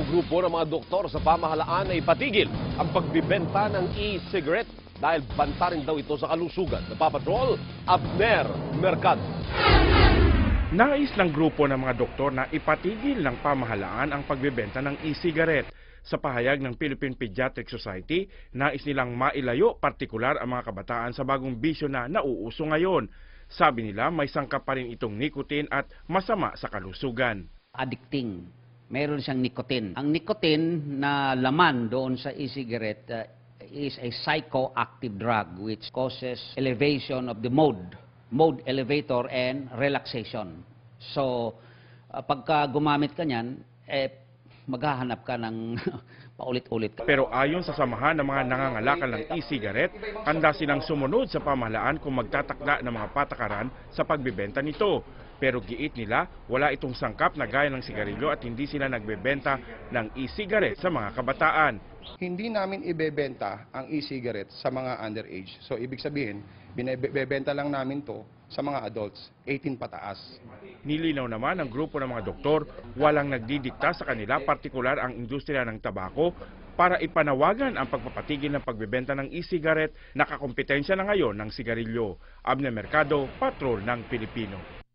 grupo ng mga doktor sa pamahalaan na ipatigil ang pagbibenta ng e-cigarette dahil banta rin daw ito sa kalusugan. Napapatrol, Abner Mercado. Nais ng grupo ng mga doktor na ipatigil ng pamahalaan ang pagbebenta ng e-cigarette. Sa pahayag ng Philippine Pediatric Society, nais nilang mailayo partikular ang mga kabataan sa bagong bisyo na nauuso ngayon. Sabi nila may sangkap pa rin itong nicotine at masama sa kalusugan. Addicting. Meron siyang nicotine. Ang nicotine na laman doon sa e-cigarette is a psychoactive drug which causes elevation of the mode elevator and relaxation. So, pagka gumamit ka niyan, maghahanap ka ng paulit-ulit. Pero ayon sa samahan ng mga nangangalakal ng e-cigarette, handa silang sumunod sa pamahalaan kung magtatakda ng mga patakaran sa pagbebenta nito. Pero giit nila, wala itong sangkap na gaya ng sigarilyo at hindi sila nagbebenta ng e-cigarette sa mga kabataan. Hindi namin ibebenta ang e-cigarette sa mga underage. So ibig sabihin, binebenta lang namin to sa mga adults, 18 pataas. Nilinaw naman ng grupo ng mga doktor, walang nagdidikta sa kanila, partikular ang industriya ng tabako, para ipanawagan ang pagpapatigil ng pagbebenta ng e-cigarette na kakompetensya na ngayon ng sigarilyo. Abner Mercado, Patrol ng Pilipino.